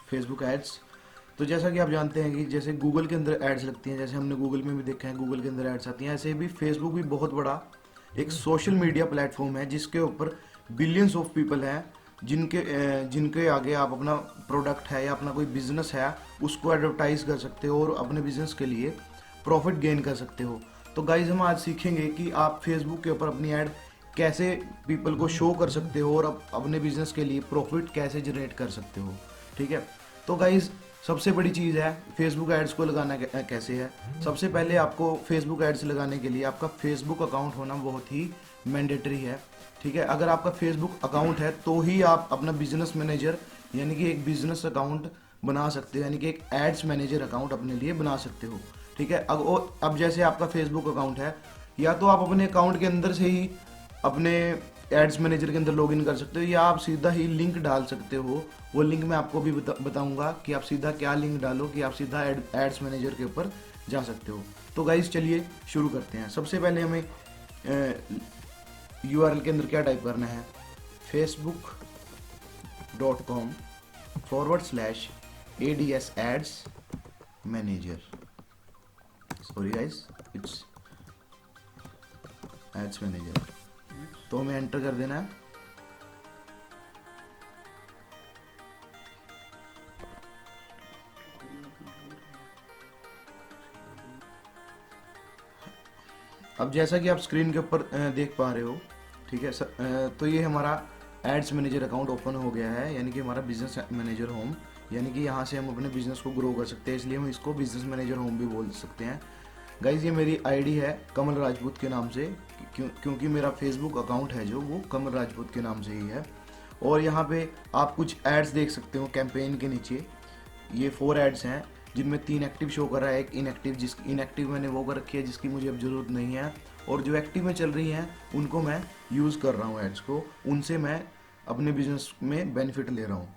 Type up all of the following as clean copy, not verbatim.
Facebook ads. तो जैसा कि आप जानते हैं कि जैसे गूगल के अंदर एड्स लगती हैं, जैसे हमने गूगल में भी देखा है गूगल के अंदर एड्स आती हैं, ऐसे भी फेसबुक भी बहुत बड़ा एक सोशल मीडिया प्लेटफॉर्म है जिसके ऊपर बिलियंस ऑफ पीपल हैं, जिनके आगे आप अपना प्रोडक्ट है या अपना कोई बिजनेस है उसको एडवर्टाइज कर सकते हो और अपने बिजनेस के लिए प्रॉफिट गेन कर सकते हो। तो गाइज हम आज सीखेंगे कि आप फेसबुक के ऊपर अपनी ऐड कैसे पीपल को शो कर सकते हो और अपने बिजनेस के लिए प्रॉफिट कैसे जनरेट कर सकते हो। ठीक है, तो गाइज सबसे बड़ी चीज़ है फेसबुक एड्स को लगाना कैसे है। सबसे पहले आपको फेसबुक एड्स लगाने के लिए आपका फेसबुक अकाउंट होना बहुत ही मैंडेटरी है। ठीक है, अगर आपका फेसबुक अकाउंट है तो ही आप अपना बिजनेस मैनेजर यानी कि एक बिजनेस अकाउंट बना सकते हो, यानी कि एक एड्स मैनेजर अकाउंट अपने लिए बना सकते हो। ठीक है, अब जैसे आपका फेसबुक अकाउंट है, या तो आप अपने अकाउंट के अंदर से ही अपने एड्स मैनेजर के अंदर लॉगिन कर सकते हो, या आप सीधा ही लिंक डाल सकते हो। वो लिंक मैं आपको भी बताऊंगा कि आप सीधा क्या लिंक डालो कि आप सीधा एड्स मैनेजर के ऊपर जा सकते हो। तो गाइज चलिए शुरू करते हैं। सबसे पहले हमें यूआरएल के अंदर क्या टाइप करना है, facebook.com/ads ads manager। Sorry guys, it's ads manager. तो हमें एंटर कर देना है। अब जैसा कि आप स्क्रीन के ऊपर देख पा रहे हो, ठीक है तो ये हमारा एड्स मैनेजर अकाउंट ओपन हो गया है, यानी कि हमारा बिजनेस मैनेजर होम, यानी कि यहाँ से हम अपने बिजनेस को ग्रो कर सकते हैं, इसलिए हम इसको बिजनेस मैनेजर होम भी बोल सकते हैं। गाइज ये मेरी आईडी है कमल राजपूत के नाम से, क्योंकि मेरा फेसबुक अकाउंट है जो वो कमल राजपूत के नाम से ही है। और यहाँ पे आप कुछ एड्स देख सकते हो कैंपेन के नीचे। ये 4 एड्स हैं जिनमें 3 एक्टिव शो कर रहा है, एक इनएक्टिव, जिसकी इनएक्टिव मैंने वो कर रखी है जिसकी मुझे अब ज़रूरत नहीं है, और जो एक्टिव में चल रही हैं उनको मैं यूज़ कर रहा हूँ एड्स को, उनसे मैं अपने बिजनेस में बेनिफिट ले रहा हूँ।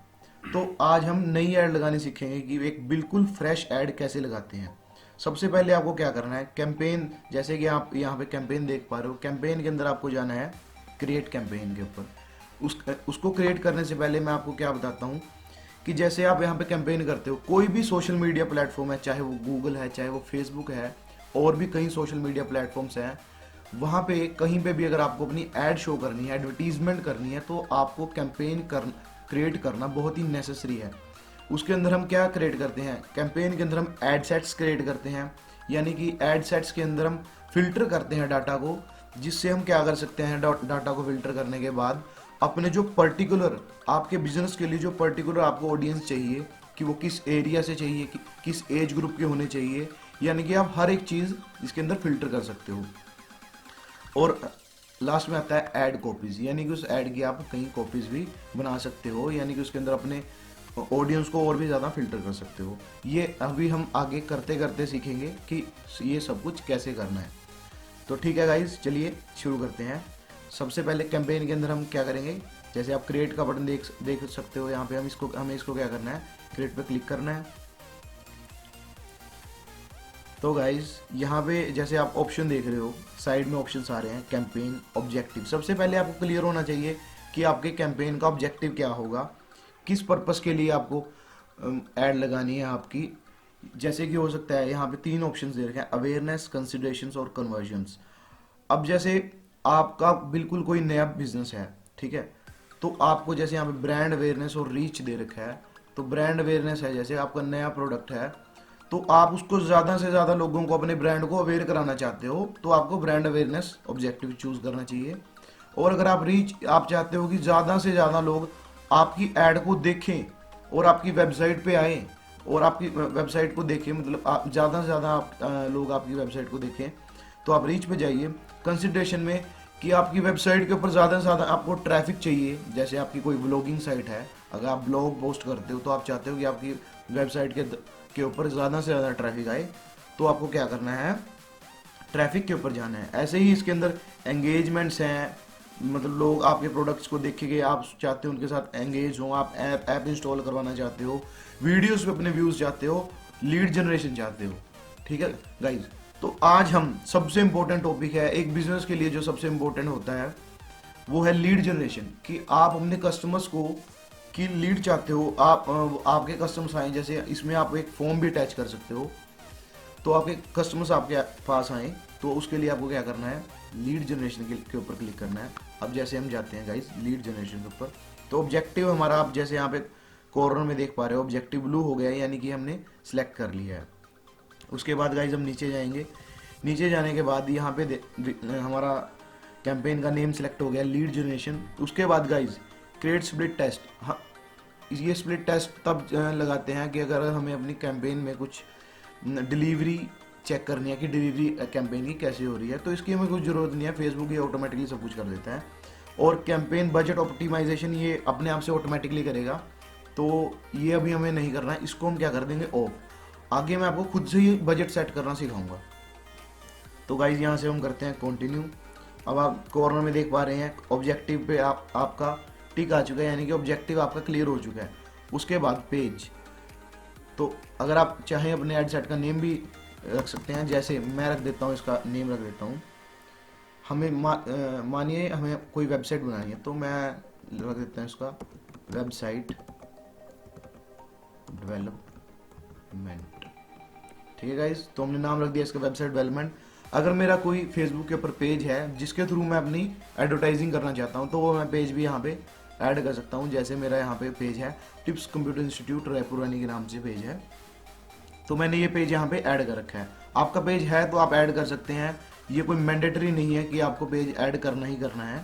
तो आज हम नई ऐड लगानी सीखेंगे कि एक बिल्कुल फ्रेश ऐड कैसे लगाते हैं। सबसे पहले आपको क्या करना है, कैंपेन, जैसे कि आप यहाँ पे कैंपेन देख पा रहे हो, कैंपेन के अंदर आपको जाना है क्रिएट कैंपेन के ऊपर। उसको क्रिएट करने से पहले मैं आपको क्या बताता हूँ कि जैसे आप यहाँ पे कैंपेन करते हो, कोई भी सोशल मीडिया प्लेटफॉर्म है, चाहे वो गूगल है, चाहे वो फेसबुक है, और भी कई सोशल मीडिया प्लेटफॉर्म्स हैं, वहाँ पे कहीं पे भी अगर आपको अपनी ऐड शो करनी है, एडवर्टीजमेंट करनी है, तो आपको कैंपेन क्रिएट करना बहुत ही नेसेसरी है। उसके अंदर हम क्या क्रिएट करते हैं, कैंपेन के अंदर हम एड सेट्स क्रिएट करते हैं, यानी कि एड सेट्स के अंदर हम फिल्टर करते हैं डाटा को, जिससे हम क्या कर सकते हैं, डाटा को फिल्टर करने के बाद अपने जो पर्टिकुलर आपके बिजनेस के लिए जो पर्टिकुलर आपको ऑडियंस चाहिए कि वो किस एरिया से चाहिए, किस एज ग्रुप के होने चाहिए, यानी कि आप हर एक चीज़ इसके अंदर फिल्टर कर सकते हो। और लास्ट में आता है ऐड कॉपीज, यानी कि उस ऐड की आप कई कॉपीज भी बना सकते हो, यानी कि उसके अंदर अपने ऑडियंस को और भी ज़्यादा फिल्टर कर सकते हो। ये अभी हम आगे करते करते सीखेंगे कि ये सब कुछ कैसे करना है। तो ठीक है गाइज, चलिए शुरू करते हैं। सबसे पहले कैंपेन के अंदर हम क्या करेंगे, जैसे आप क्रिएट का बटन देख सकते हो, यहाँ पे हमें इसको क्या करना है, क्रिएट पे क्लिक करना है। तो गाइज यहाँ पे जैसे आप ऑप्शन देख रहे हो, साइड में ऑप्शन आ रहे हैं, कैंपेन, ऑब्जेक्टिव। सबसे पहले आपको क्लियर होना चाहिए कि आपके कैंपेन का ऑब्जेक्टिव क्या होगा, किस पर्पस के लिए आपको ऐड लगानी है आपकी। जैसे कि हो सकता है यहाँ पे 3 ऑप्शन दे रखे हैं, अवेयरनेस, कंसिडरेशंस और कन्वर्जन्स। अब जैसे आपका बिल्कुल कोई नया बिजनेस है, ठीक है, तो आपको जैसे यहाँ पे ब्रांड अवेयरनेस और रीच दे रखा है। तो ब्रांड अवेयरनेस है, जैसे आपका नया प्रोडक्ट है तो आप उसको ज़्यादा से ज़्यादा लोगों को अपने ब्रांड को अवेयर कराना चाहते हो, तो आपको ब्रांड अवेयरनेस ऑब्जेक्टिव चूज करना चाहिए। और अगर आप रीच, आप चाहते हो कि ज़्यादा से ज़्यादा लोग आपकी ऐड को देखें और आपकी वेबसाइट पे आए और आपकी वेबसाइट को देखें, मतलब आप ज़्यादा से ज़्यादा लोग आपकी वेबसाइट को देखें, तो आप रीच पे जाइए। कंसिडरेशन में कि आपकी वेबसाइट के ऊपर ज़्यादा से ज़्यादा आपको ट्रैफिक चाहिए, जैसे आपकी कोई ब्लॉगिंग साइट है, अगर आप ब्लॉग पोस्ट करते हो तो आप चाहते हो कि आपकी वेबसाइट के ऊपर ज़्यादा से ज़्यादा ट्रैफिक आए, तो आपको क्या करना है, ट्रैफिक के ऊपर जाना है। ऐसे ही इसके अंदर एंगेजमेंट्स हैं, मतलब लोग आपके प्रोडक्ट्स को देखेंगे, आप चाहते हो उनके साथ एंगेज हो, आप ऐप इंस्टॉल करवाना चाहते हो, वीडियोस पे अपने व्यूज़ चाहते हो, लीड जनरेशन चाहते हो। ठीक है गाइज, तो आज हम सबसे इंपॉर्टेंट टॉपिक है एक बिजनेस के लिए, जो सबसे इंपॉर्टेंट होता है वो है लीड जनरेशन, कि आप अपने कस्टमर्स को कि लीड चाहते हो आप, आपके कस्टमर्स आए, जैसे इसमें आप एक फॉर्म भी अटैच कर सकते हो, तो आपके कस्टमर्स आपके पास आए तो उसके लिए आपको क्या करना है, लीड जनरेशन के ऊपर क्लिक करना है। अब जैसे हम जाते हैं गाइस लीड जनरेशन के ऊपर, तो ऑब्जेक्टिव हमारा, आप जैसे यहाँ पे कॉर्नर में देख पा रहे हो ऑब्जेक्टिव ब्लू हो गया है, यानी कि हमने सेलेक्ट कर लिया है। उसके बाद गाइस हम नीचे जाएंगे, नीचे जाने के बाद यहाँ पे हमारा कैंपेन का नेम सेलेक्ट हो गया लीड जनरेशन। उसके बाद गाइस क्रिएट स्प्लिट टेस्ट, हाँ ये स्प्लिट टेस्ट तब लगाते हैं कि अगर हमें अपनी कैंपेन में कुछ डिलीवरी चेक करनी है कि डिलीवरी कैंपेन की कैसे हो रही है, तो इसकी हमें कुछ ज़रूरत नहीं है, फेसबुक ये ऑटोमेटिकली सब कुछ कर देता है। और कैंपेन बजट ऑप्टिमाइजेशन ये अपने आप से ऑटोमेटिकली करेगा, तो ये अभी हमें नहीं करना है, इसको हम क्या कर देंगे ऑफ। आगे मैं आपको खुद से ही बजट सेट करना सिखाऊंगा। तो गाइज यहाँ से हम करते हैं कंटिन्यू। अब आप कॉर्नर में देख पा रहे हैं ऑब्जेक्टिव पे आपका टिक आ चुका है, यानी कि ऑब्जेक्टिव आपका क्लियर हो चुका है। उसके बाद पेज, तो अगर आप चाहें अपने एड सेट का नेम भी रख सकते हैं, जैसे मैं रख देता हूँ, इसका नेम रख देता हूँ। हमें मानिए हमें कोई वेबसाइट बनानी है, तो मैं रख देता हूँ इसका वेबसाइट डेवलपमेंट। ठीक है गाइज, तो हमने नाम रख दिया इसका वेबसाइट डेवलपमेंट। अगर मेरा कोई फेसबुक के ऊपर पेज है जिसके थ्रू मैं अपनी एडवर्टाइजिंग करना चाहता हूँ, तो वो मैं पेज भी यहाँ पे ऐड कर सकता हूँ। जैसे मेरा यहाँ पे पेज है tips computer institute Raipur Rani के नाम से पेज है, तो मैंने ये पेज यहाँ पे ऐड कर रखा है। आपका पेज है तो आप ऐड कर सकते हैं, ये कोई मैंडेटरी नहीं है कि आपको पेज ऐड करना ही करना है।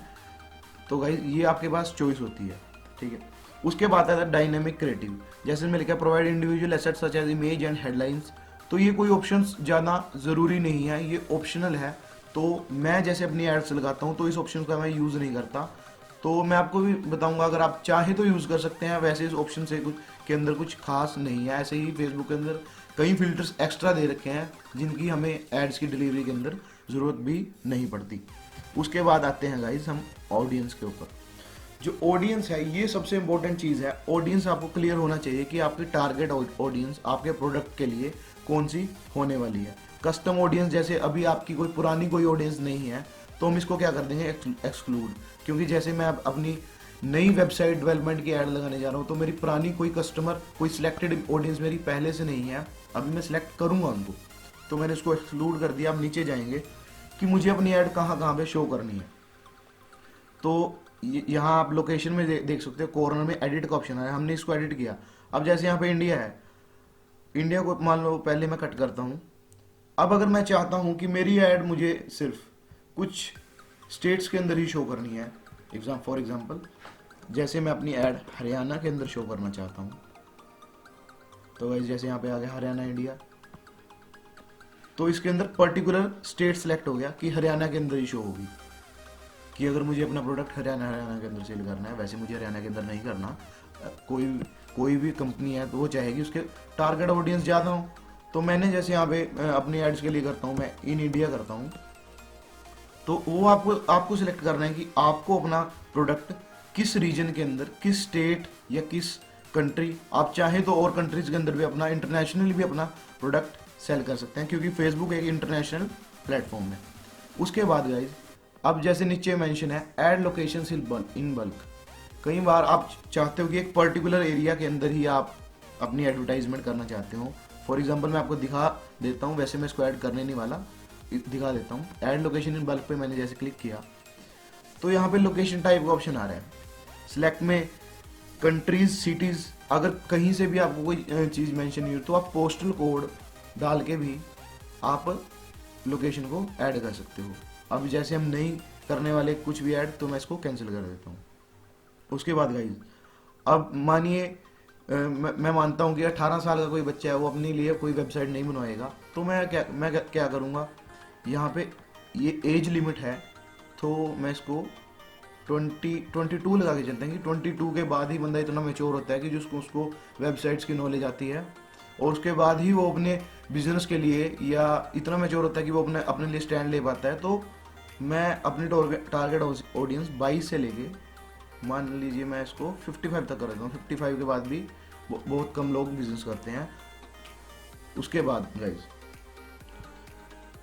तो गाइज ये आपके पास चॉइस होती है, ठीक है। उसके बाद आता है डायनेमिक क्रिएटिव, जैसे मैं लिखा provide individual assets such as image and headlines. तो ये कोई ऑप्शंस ज़्यादा ज़रूरी नहीं है, ये ऑप्शनल है। तो मैं जैसे अपनी एड्स लगाता हूँ तो इस ऑप्शन का मैं यूज़ नहीं करता, तो मैं आपको भी बताऊंगा, अगर आप चाहें तो यूज़ कर सकते हैं। वैसे इस ऑप्शन से कुछ के अंदर कुछ खास नहीं है। ऐसे ही फेसबुक के अंदर कई फिल्टर्स एक्स्ट्रा दे रखे हैं जिनकी हमें एड्स की डिलीवरी के अंदर ज़रूरत भी नहीं पड़ती। उसके बाद आते हैं गाइज हम ऑडियंस के ऊपर। जो ऑडियंस है ये सबसे इंपॉर्टेंट चीज़ है। ऑडियंस आपको क्लियर होना चाहिए कि आपकी टारगेट ऑडियंस आपके प्रोडक्ट के लिए कौन सी होने वाली है। कस्टम ऑडियंस, जैसे अभी आपकी कोई पुरानी कोई ऑडियंस नहीं है तो हम इसको क्या कर देंगे एक्सक्लूड, क्योंकि जैसे मैं अपनी नई वेबसाइट डेवलपमेंट की ऐड लगाने जा रहा हूँ तो मेरी पुरानी कोई कस्टमर, कोई सिलेक्टेड ऑडियंस मेरी पहले से नहीं है, अभी मैं सिलेक्ट करूँगा उनको, तो मैंने इसको एक्सक्लूड कर दिया। अब नीचे जाएंगे कि मुझे अपनी ऐड कहाँ कहाँ पे शो करनी है, तो यहाँ आप लोकेशन में देख सकते हो कॉर्नर में एडिट का ऑप्शन है, हमने इसको एडिट किया। अब जैसे यहाँ पे इंडिया है, इंडिया को मान लो पहले मैं कट करता हूँ। अब अगर मैं चाहता हूँ कि मेरी ऐड मुझे सिर्फ कुछ स्टेट्स के अंदर ही शो करनी है, फॉर एग्जांपल जैसे मैं अपनी ऐड हरियाणा के अंदर शो करना चाहता हूँ, तो गाइस जैसे यहाँ पे आ गया हरियाणा इंडिया, तो इसके अंदर पर्टिकुलर स्टेट सेलेक्ट हो गया कि हरियाणा के अंदर ही शो होगी, कि अगर मुझे अपना प्रोडक्ट हरियाणा के अंदर सेल करना है। वैसे मुझे हरियाणा के अंदर नहीं करना, कोई भी कंपनी है तो वो चाहेगी उसके टारगेट ऑडियंस ज़्यादा हो, तो मैंने जैसे यहाँ पे अपनी एड्स के लिए करता हूँ, मैं इन इंडिया करता हूँ, तो वो आपको सिलेक्ट करना है कि आपको अपना प्रोडक्ट किस रीजन के अंदर, किस स्टेट या किस कंट्री, आप चाहें तो और कंट्रीज के अंदर भी अपना इंटरनेशनली भी अपना प्रोडक्ट सेल कर सकते हैं, क्योंकि फेसबुक एक इंटरनेशनल प्लेटफॉर्म है। उसके बाद गाइज अब जैसे नीचे मेंशन है ऐड लोकेशंस इन बल्क। कई बार आप चाहते हो कि एक पर्टिकुलर एरिया के अंदर ही आप अपनी एडवर्टाइजमेंट करना चाहते हो। फॉर एग्जांपल मैं आपको दिखा देता हूँ, वैसे मैं इसको ऐड करने नहीं वाला, दिखा देता हूँ। ऐड लोकेशन इन बल्क पे मैंने जैसे क्लिक किया तो यहाँ पे लोकेशन टाइप का ऑप्शन आ रहा है। सिलेक्ट में कंट्रीज, सिटीज़, अगर कहीं से भी आपको कोई चीज़ मेंशन नहीं हो तो आप पोस्टल कोड डाल के भी आप लोकेशन को ऐड कर सकते हो। अब जैसे हम नहीं करने वाले कुछ भी ऐड, तो मैं इसको कैंसिल कर देता हूँ। उसके बाद गाइज अब मानिए मैं मानता हूँ कि 18 साल का कोई बच्चा है, वो अपने लिए कोई वेबसाइट नहीं बनवाएगा, तो मैं क्या करूँगा, यहाँ पे ये एज लिमिट है तो मैं इसको 22 लगा के चलते हैं कि 22 के बाद ही बंदा इतना मैच्योर होता है कि जिसको उसको वेबसाइट्स की नॉलेज आती है, और उसके बाद ही वो अपने बिजनेस के लिए या इतना मैच्योर होता है कि वो अपने लिए स्टैंड ले पाता है। तो मैं अपनी टारगेट ऑडियंस 22 से लेके मान लीजिए मैं इसको 55 तक कर देता हूँ। 55 के बाद भी बहुत कम लोग बिजनेस करते हैं। उसके बाद गाइज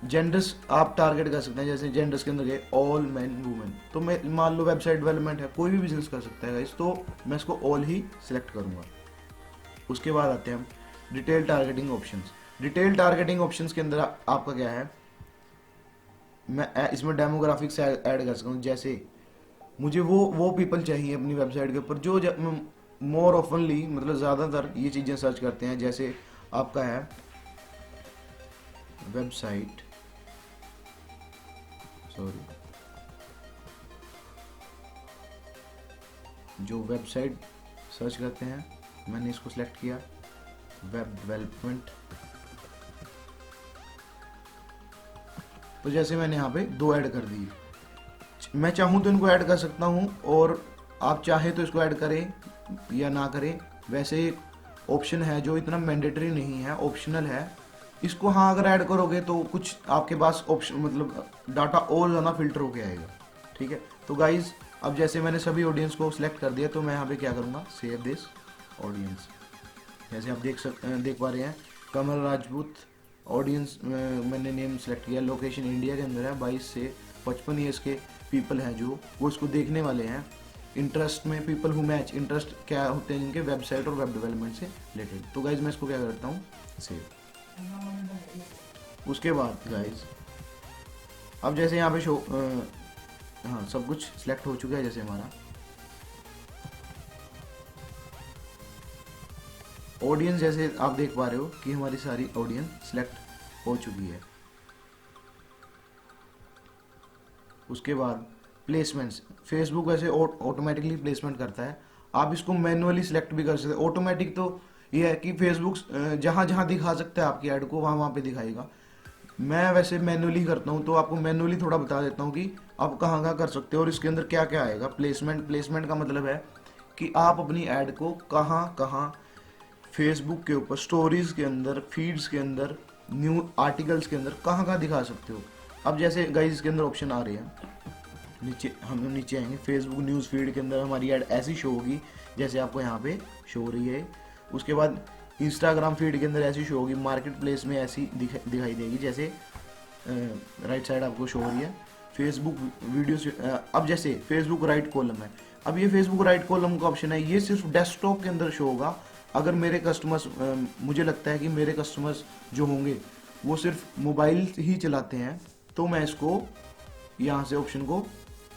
जेंडर्स आप टारगेट कर सकते हैं, जैसे जेंडर्स के अंदर गए ऑल मैन वुमेन, तो मैं मान लो वेबसाइट डेवलपमेंट है, कोई भी बिजनेस कर सकता है गाइस, तो मैं इसको ऑल ही सिलेक्ट करूंगा। उसके बाद आते हैं हम detail targeting options. Detail targeting options के अंदर आपका क्या है, मैं इसमें डेमोग्राफिक्स ऐड कर सकता हूँ। जैसे मुझे वो पीपल चाहिए अपनी वेबसाइट के ऊपर जो मोर ऑफनली, मतलब ज़्यादातर ये चीज़ें सर्च करते हैं। जैसे आपका है वेबसाइट, सॉरी, जो वेबसाइट सर्च करते हैं, मैंने इसको सिलेक्ट किया, वेब डेवलपमेंट। तो जैसे मैंने यहाँ पे 2 ऐड कर दी, मैं चाहूँ तो इनको ऐड कर सकता हूँ, और आप चाहे तो इसको ऐड करें या ना करें। वैसे एक ऑप्शन है जो इतना मैंडेटरी नहीं है, ऑप्शनल है। इसको हाँ अगर ऐड करोगे तो कुछ आपके पास ऑप्शन, मतलब डाटा और ज़्यादा फिल्टर होके आएगा, ठीक है। तो गाइज अब जैसे मैंने सभी ऑडियंस को सिलेक्ट कर दिया, तो मैं यहाँ पे क्या करूँगा, सेव दिस ऑडियंस। जैसे आप देख पा रहे हैं कमल राजपूत ऑडियंस, मैंने नेम सेलेक्ट किया, लोकेशन इंडिया के अंदर है, 22 से 55 ईयर्स के पीपल हैं जो वो इसको देखने वाले हैं। इंटरेस्ट में पीपल हु मैच, इंटरेस्ट क्या होते हैं जिनके वेबसाइट और वेब डेवलपमेंट से रिलेटेड। तो गाइज मैं इसको क्या करता हूँ, सेव। उसके बाद गाइज अब जैसे यहाँ पे शो हाँ सब कुछ सिलेक्ट हो चुका है। जैसे हमारा ऑडियंस, जैसे आप देख पा रहे हो कि हमारी सारी ऑडियंस सिलेक्ट हो चुकी है। उसके बाद प्लेसमेंट्स, फेसबुक वैसे ऑटोमेटिकली प्लेसमेंट करता है, आप इसको मैनुअली सिलेक्ट भी कर सकते हैं। ऑटोमेटिक तो ये है कि फेसबुक जहाँ जहाँ दिखा सकता है आपकी ऐड को, वहाँ वहाँ पे दिखाएगा। मैं वैसे मैनुअली करता हूँ, तो आपको मैनुअली थोड़ा बता देता हूँ कि आप कहाँ कहाँ कर सकते हो और इसके अंदर क्या क्या आएगा। प्लेसमेंट का मतलब है कि आप अपनी ऐड को कहाँ कहाँ फेसबुक के ऊपर, स्टोरीज के अंदर, फीड्स के अंदर, न्यू आर्टिकल्स के अंदर कहाँ कहाँ दिखा सकते हो। अब जैसे गाइस इसके अंदर ऑप्शन आ रहे हैं, नीचे हम नीचे आएंगे, फेसबुक न्यूज़ फीड के अंदर हमारी ऐड ऐसी शो होगी जैसे आपको यहाँ पे शो हो रही है। उसके बाद इंस्टाग्राम फीड के अंदर ऐसी शो होगी, मार्केट प्लेस में ऐसी दिखाई देगी, जैसे राइट साइड आपको शो हो रही है। फेसबुक वीडियोस, अब जैसे फेसबुक राइट कॉलम है, अब ये फेसबुक राइट कॉलम का ऑप्शन है, ये सिर्फ डेस्कटॉप के अंदर शो होगा। अगर मेरे कस्टमर्स, मुझे लगता है कि मेरे कस्टमर्स जो होंगे वो सिर्फ मोबाइल ही चलाते हैं, तो मैं इसको यहाँ से ऑप्शन को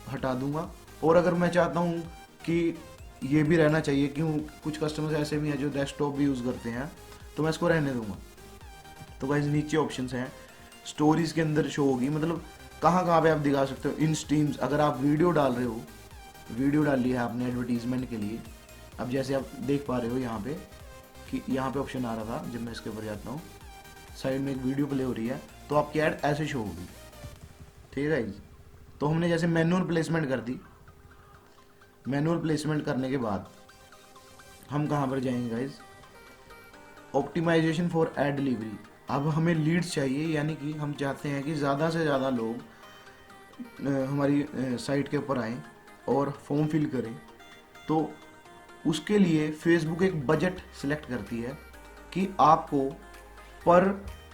हटा दूंगा। और अगर मैं चाहता हूँ कि ये भी रहना चाहिए, क्यों कुछ कस्टमर्स ऐसे भी हैं जो डेस्कटॉप भी यूज़ करते हैं, तो मैं इसको रहने दूंगा। तो गाइस नीचे ऑप्शंस हैं, स्टोरीज के अंदर शो होगी, मतलब कहाँ कहाँ पे आप दिखा सकते हो। इन स्ट्रीम्स, अगर आप वीडियो डाल रहे हो, वीडियो डाल ली है आपने एडवर्टीजमेंट के लिए, अब जैसे आप देख पा रहे हो यहाँ पे कि यहाँ पे ऑप्शन आ रहा था, जब मैं इसके ऊपर जाता हूँ, साइड में एक वीडियो प्ले हो रही है, तो आपकी ऐड ऐसे शो होगी, ठीक है गाइस। तो हमने जैसे मैनुअल प्लेसमेंट कर दी, मैनुअल प्लेसमेंट करने के बाद हम कहाँ पर जाएंगे guys, optimisation for ad delivery. अब हमें लीड्स चाहिए, यानी कि हम चाहते हैं कि ज़्यादा से ज़्यादा लोग हमारी साइट के ऊपर आएँ और फॉर्म फिल करें। तो उसके लिए फेसबुक एक बजट सिलेक्ट करती है कि आपको पर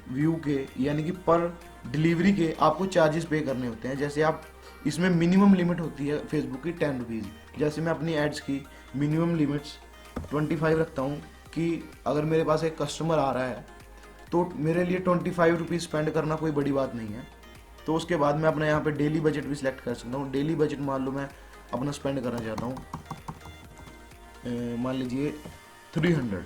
व्यू के, यानी कि पर डिलीवरी के आपको चार्जेस पे करने होते हैं। जैसे आप इसमें मिनिमम लिमिट होती है फेसबुक की 10 रुपीज़। जैसे मैं अपनी एड्स की मिनिमम लिमिट्स 25 रखता हूँ कि अगर मेरे पास एक कस्टमर आ रहा है तो मेरे लिए 25 रुपीज़ स्पेंड करना कोई बड़ी बात नहीं है। तो उसके बाद मैं अपना यहाँ पे डेली बजट भी सिलेक्ट कर सकता हूँ। डेली बजट मान लो मैं अपना स्पेंड करना चाहता हूँ, मान लीजिए 300,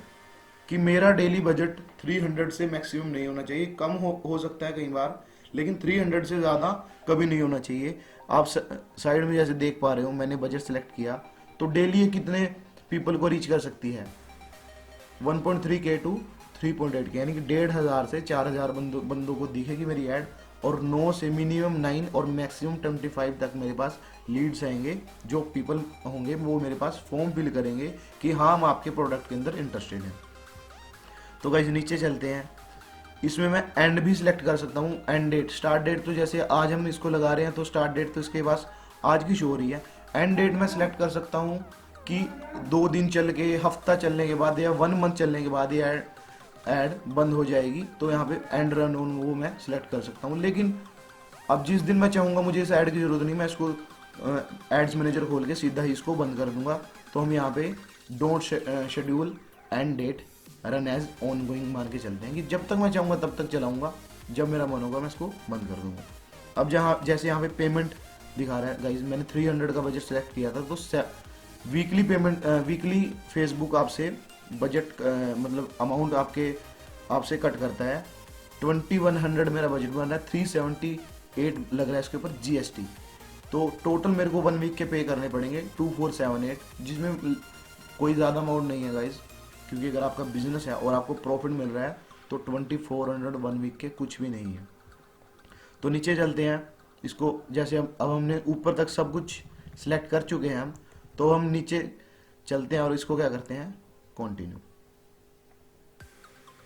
कि मेरा डेली बजट 300 से मैक्सिमम नहीं होना चाहिए। कम हो सकता है कई बार, लेकिन 300 से ज़्यादा कभी नहीं होना चाहिए। आप साइड में जैसे देख पा रहे हो, मैंने बजट सेलेक्ट किया, तो डेली ये कितने पीपल को रीच कर सकती है, 1.3K टू 3.8K, यानी कि 1500 से 4000 बंदों को दिखेगी मेरी ऐड। और 9 से मिनिमम 9 और मैक्सिमम 25 तक मेरे पास लीड्स आएंगे, जो पीपल होंगे वो मेरे पास फॉर्म फिल करेंगे कि हाँ हम आपके प्रोडक्ट के अंदर इंटरेस्टेड हैं। तो गाइस नीचे चलते हैं, इसमें मैं एंड भी सिलेक्ट कर सकता हूँ, एंड डेट, स्टार्ट डेट। तो जैसे आज हम इसको लगा रहे हैं तो स्टार्ट डेट तो इसके पास आज की शो हो रही है। एंड डेट मैं सिलेक्ट कर सकता हूँ कि 2 दिन चल के, हफ्ता चलने के बाद या 1 मंथ चलने के बाद ये ऐड ऐड बंद हो जाएगी, तो यहाँ पे एंड रन ऑन वो मैं सिलेक्ट कर सकता हूँ। लेकिन अब जिस दिन मैं चाहूँगा मुझे इस ऐड की ज़रूरत नहीं, मैं इसको एड्स मैनेजर खोल के सीधा ही इसको बंद कर दूंगा। तो हम यहाँ पे don't schedule end date run as ongoing मान के चलते हैं कि जब तक मैं चाहूँगा तब तक चलाऊँगा, जब मेरा मन होगा मैं इसको बंद कर दूंगा। अब जहाँ जैसे यहाँ पे पेमेंट दिखा रहा है गाइज, मैंने 300 का बजट सेलेक्ट किया था, तो वीकली पेमेंट वीकली फेसबुक आपसे बजट मतलब अमाउंट आपसे कट करता है। 2100 मेरा बजट बन रहा है, 378 लग रहा है इसके ऊपर जीएसटी। तो टोटल मेरे को 1 वीक के पे करने पड़ेंगे 2478, जिसमें कोई ज़्यादा अमाउंट नहीं है गाइज, क्योंकि अगर आपका बिजनेस है और आपको प्रॉफिट मिल रहा है तो 2400 1 वीक के कुछ भी नहीं है। तो नीचे चलते हैं इसको, जैसे अब हमने ऊपर तक सब कुछ सिलेक्ट कर चुके हैं हम, तो हम नीचे चलते हैं और इसको क्या करते हैं, कंटिन्यू।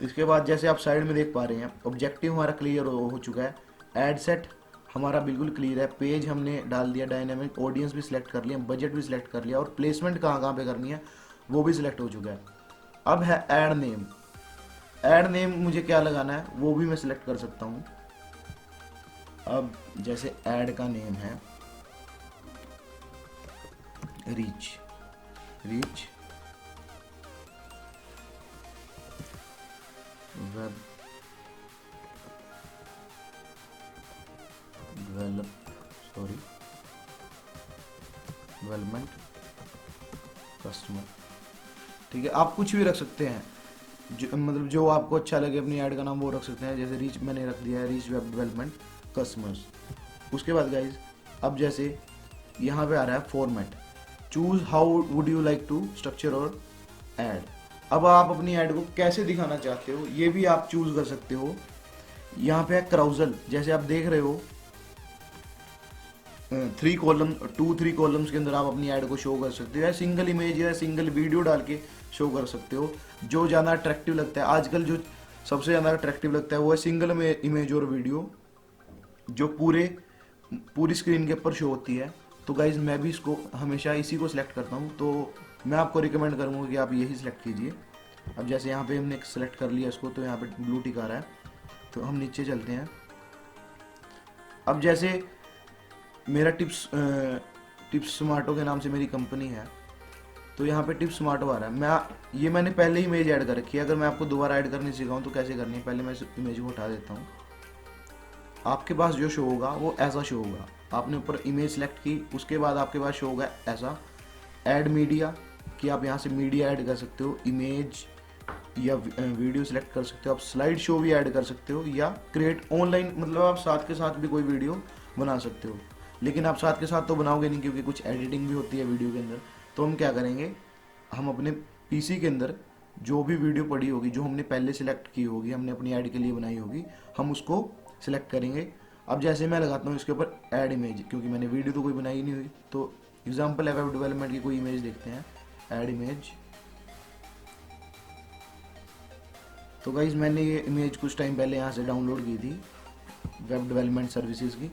इसके बाद जैसे आप साइड में देख पा रहे हैं ऑब्जेक्टिव हमारा क्लियर हो चुका है, एड सेट हमारा बिल्कुल क्लियर है, पेज हमने डाल दिया, डायनामिक ऑडियंस भी सिलेक्ट कर लिया, बजट भी सिलेक्ट कर लिया और प्लेसमेंट कहाँ कहाँ पे करनी है वो भी सिलेक्ट हो चुका है। अब है ऐड नेम। ऐड नेम मुझे क्या लगाना है वो भी मैं सिलेक्ट कर सकता हूँ। अब जैसे ऐड का नेम है रीच वेब डेवलपमेंट कस्टमर। ठीक है, आप कुछ भी रख सकते हैं, जो मतलब जो आपको अच्छा लगे अपनी ऐड का नाम वो रख सकते हैं। जैसे रीच मैंने रख दिया है, रीच वेब डेवलपमेंट कस्टमर्स। उसके बाद गाइज अब जैसे यहाँ पे आ रहा है format, choose how would you like to structure और ऐड। अब आप अपनी ऐड को कैसे दिखाना चाहते हो ये भी आप चूज कर सकते हो। यहाँ पे है क्राउजल, जैसे आप देख रहे हो 3 कॉलम्स के अंदर आप अपनी ऐड को शो कर सकते हो, या सिंगल इमेज या सिंगल वीडियो डाल के शो कर सकते हो। जो ज़्यादा अट्रैक्टिव लगता है आजकल, जो सबसे ज़्यादा अट्रैक्टिव लगता है वो है सिंगल इमेज और वीडियो जो पूरी स्क्रीन के ऊपर शो होती है। तो गाइज मैं भी इसको हमेशा इसी को सिलेक्ट करता हूँ, तो मैं आपको रिकमेंड करूँगा कि आप यही सिलेक्ट कीजिए। अब जैसे यहाँ पे हमने सेलेक्ट कर लिया इसको, तो यहाँ पे ब्लू टिक आ रहा है, तो हम नीचे चलते हैं। अब जैसे मेरा टिप्स स्मार्टो के नाम से मेरी कंपनी है, तो यहाँ पे टिप्स स्मार्टो आ रहा है। मैंने पहले ही इमेज ऐड कर रखी है, अगर मैं आपको दोबारा ऐड करनी सिखाऊं तो कैसे करनी है, पहले मैं इस इमेज को हटा देता हूँ। आपके पास जो शो होगा वो ऐसा शो होगा, आपने ऊपर इमेज सेलेक्ट की, उसके बाद आपके पास शो होगा ऐसा। ऐड मीडिया, कि आप यहाँ से मीडिया ऐड कर सकते हो, इमेज या वीडियो सेलेक्ट कर सकते हो, आप स्लाइड शो भी ऐड कर सकते हो, या क्रिएट ऑनलाइन, मतलब आप साथ के साथ भी कोई वीडियो बना सकते हो। लेकिन आप साथ के साथ तो बनाओगे नहीं, क्योंकि कुछ एडिटिंग भी होती है वीडियो के अंदर। तो हम क्या करेंगे, हम अपने पीसी के अंदर जो भी वीडियो पड़ी होगी, जो हमने पहले सेलेक्ट की होगी, हमने अपनी ऐड के लिए बनाई होगी, हम उसको सिलेक्ट करेंगे। अब जैसे मैं लगाता हूँ इसके ऊपर ऐड इमेज, क्योंकि मैंने वीडियो तो कोई बनाई नहीं हुई, तो एग्जाम्पल है वेब डेवलपमेंट की कोई इमेज देखते हैं, ऐड इमेज। तो गाइज मैंने ये इमेज कुछ टाइम पहले यहाँ से डाउनलोड की थी वेब डेवलपमेंट सर्विसेज की।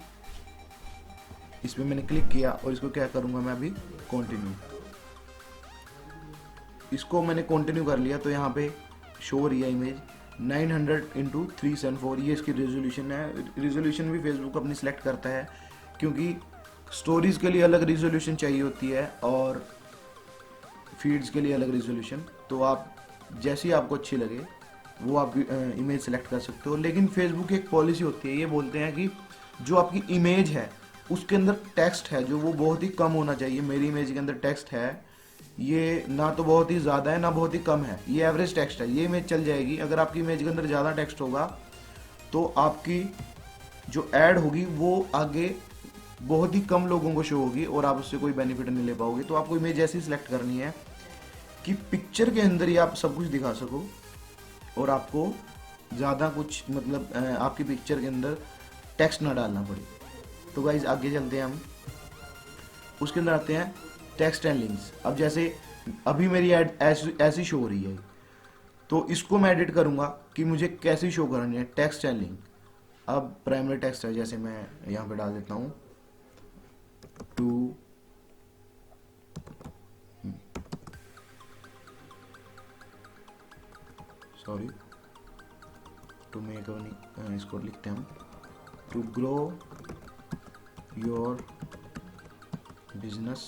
इसमें मैंने क्लिक किया और इसको क्या करूँगा मैं अभी, कंटिन्यू। इसको मैंने कंटिन्यू कर लिया, तो यहाँ पे शो हो रही है इमेज 900x374, ये इसकी रेजोल्यूशन है। रेजोल्यूशन भी फेसबुक अपनी सिलेक्ट करता है, क्योंकि स्टोरीज के लिए अलग रेजोल्यूशन चाहिए होती है और फीड्स के लिए अलग रेजोल्यूशन। तो आप जैसी आपको अच्छी लगे वो आप इमेज सेलेक्ट कर सकते हो। लेकिन फेसबुक की एक पॉलिसी होती है, ये बोलते हैं कि जो आपकी इमेज है उसके अंदर टेक्स्ट है जो वो बहुत ही कम होना चाहिए। मेरी इमेज के अंदर टेक्स्ट है, ये ना तो बहुत ही ज़्यादा है ना बहुत ही कम है, ये एवरेज टेक्स्ट है, ये इमेज चल जाएगी। अगर आपकी इमेज के अंदर ज़्यादा टेक्स्ट होगा तो आपकी जो ऐड होगी वो आगे बहुत ही कम लोगों को शो होगी और आप उससे कोई बेनिफिट नहीं ले पाओगे। तो आपको इमेज ऐसी सिलेक्ट करनी है कि पिक्चर के अंदर ही आप सब कुछ दिखा सको और आपको ज़्यादा कुछ मतलब आपकी पिक्चर के अंदर टेक्स्ट ना डालना पड़े। तो गाइज आगे चलते हैं हम, उसके अंदर आते हैं टेक्स्ट एंड लिंक्स। अब जैसे अभी मेरी ऐड ऐसी शो हो रही है, तो इसको मैं एडिट करूँगा कि मुझे कैसी शो करनी है, टेक्स्ट एंड लिंक। अब प्राइमरी टेक्स्ट है, जैसे मैं यहाँ पे डाल देता हूँ टू सॉरी टू मेक इसको लिखते हैं हम, to grow your business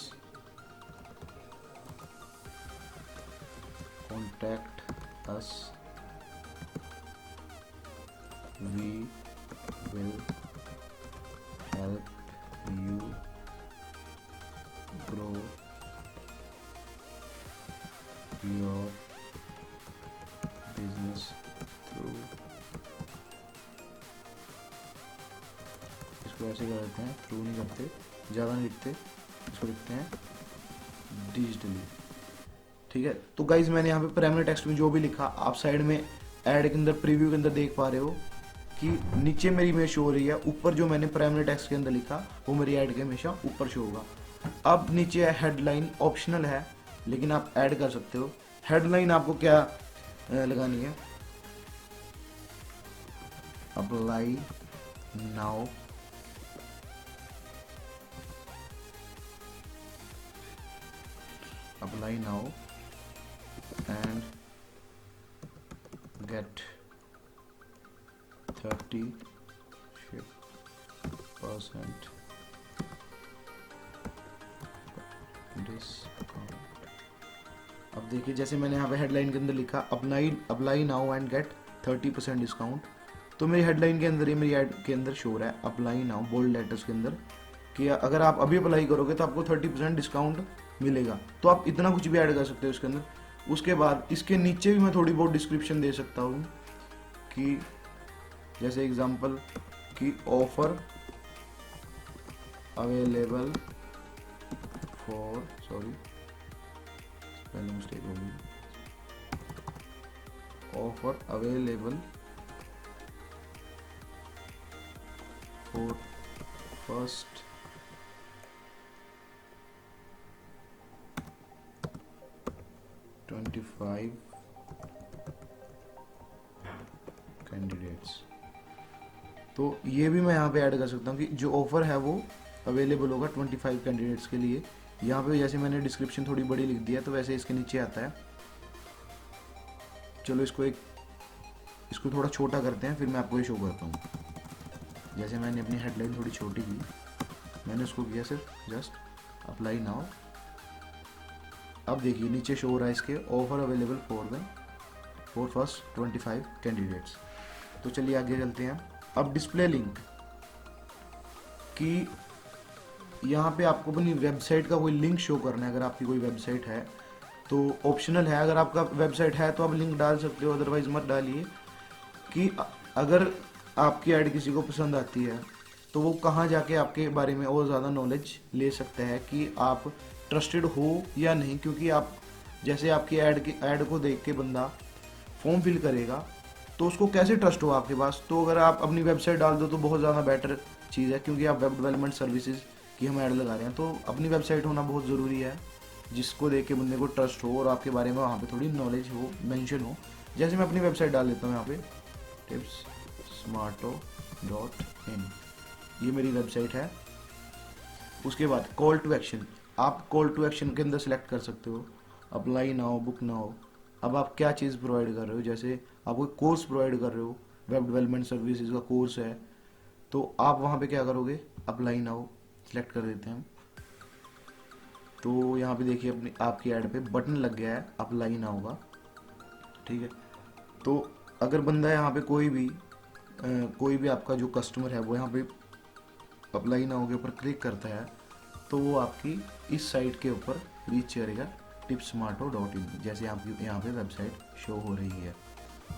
contact us, we will help you grow your business through, इसको ऐसे कर देते हैं, थ्रू नहीं करते, ज़्यादा नहीं लिखते, इसको लिखते हैं डिजिटली। ठीक है, तो गाइज मैंने यहाँ पे प्राइमरी टेक्स्ट में जो भी लिखा आप साइड में ऐड के अंदर प्रीव्यू के अंदर देख पा रहे हो कि नीचे मेरी इमेज शो हो रही है, ऊपर जो मैंने प्राइमरी टेक्स्ट के अंदर लिखा वो मेरी ऐड के हमेशा ऊपर शो होगा। अब नीचे है हेडलाइन, ऑप्शनल है लेकिन आप ऐड कर सकते हो। हेडलाइन आपको क्या लगानी है, apply now, apply now and get 30% discount. अब देखिए जैसे मैंने यहाँ पे हेडलाइन के अंदर लिखा apply now and get 30% discount, तो मेरी हेडलाइन के अंदर ही मेरी ऐड के अंदर शो हो रहा है अप्लाई नाउ बोल्ड लेटर्स के अंदर कि अगर आप अभी अप्लाई करोगे तो आपको 30% डिस्काउंट मिलेगा। तो आप इतना कुछ भी ऐड कर सकते हो इसके अंदर। उसके बाद इसके नीचे भी मैं थोड़ी बहुत डिस्क्रिप्शन दे सकता हूँ कि जैसे एग्जांपल कि ऑफर अवेलेबल फॉर, सॉरी पहले मिस्टेक हो गई, offer available for first 25 candidates. तो ये भी मैं यहाँ पे ऐड कर सकता हूँ कि जो ऑफर है वो अवेलेबल होगा 25 कैंडिडेट्स के लिए। यहाँ पे जैसे मैंने डिस्क्रिप्शन थोड़ी बड़ी लिख दिया तो वैसे इसके नीचे आता है। चलो इसको थोड़ा छोटा करते हैं, फिर मैं आपको ये शो करता हूँ। जैसे मैंने अपनी हेडलाइन थोड़ी छोटी की, मैंने उसको किया सिर्फ जस्ट अप्लाई नाउ। अब देखिए नीचे शो हो रहा है इसके offer available for first 25 candidates. तो चलिए आगे चलते हैं। अब डिस्प्ले लिंक कि यहाँ पे आपको अपनी वेबसाइट का कोई लिंक शो करना है। अगर आपकी कोई वेबसाइट है तो ऑप्शनल है, अगर आपका वेबसाइट है तो आप लिंक डाल सकते हो, अदरवाइज मत डालिए। कि अगर आपकी ऐड किसी को पसंद आती है तो वो कहाँ जाके आपके बारे में और ज़्यादा नॉलेज ले सकता है कि आप ट्रस्टेड हो या नहीं। क्योंकि आप जैसे आपकी ऐड को देख के बंदा फॉर्म फिल करेगा तो उसको कैसे ट्रस्ट हो आपके पास। तो अगर आप अपनी वेबसाइट डाल दो तो बहुत ज़्यादा बेटर चीज़ है, क्योंकि आप वेब डेवलपमेंट सर्विसेज की हम ऐड लगा रहे हैं तो अपनी वेबसाइट होना बहुत ज़रूरी है, जिसको देख के बंदे को ट्रस्ट हो और आपके बारे में वहाँ पे थोड़ी नॉलेज हो, मेंशन हो। जैसे मैं अपनी वेबसाइट डाल देता हूँ यहाँ पे tipssmarto.in, ये मेरी वेबसाइट है। उसके बाद कॉल टू एक्शन, आप कॉल टू एक्शन के अंदर सेलेक्ट कर सकते हो अप्लाई नाउ, बुक नाउ। अब आप क्या चीज़ प्रोवाइड कर रहे हो, जैसे आप कोई कोर्स प्रोवाइड कर रहे हो, वेब डेवलपमेंट सर्विसेज का कोर्स है, तो आप वहाँ पे क्या करोगे अप्लाई नाउ सेलेक्ट कर देते हैं। तो यहाँ पे देखिए अपनी आपकी ऐड पे बटन लग गया है अप्लाई नाउ का। ठीक है, तो अगर बंदा यहाँ पे कोई भी आपका जो कस्टमर है वो यहाँ पे अप्लाई नाउ के ऊपर क्लिक करता है तो वो आपकी इस साइट के ऊपर रीच करेगा tipssmarto.in, जैसे आपकी यहाँ पे वेबसाइट शो हो रही है।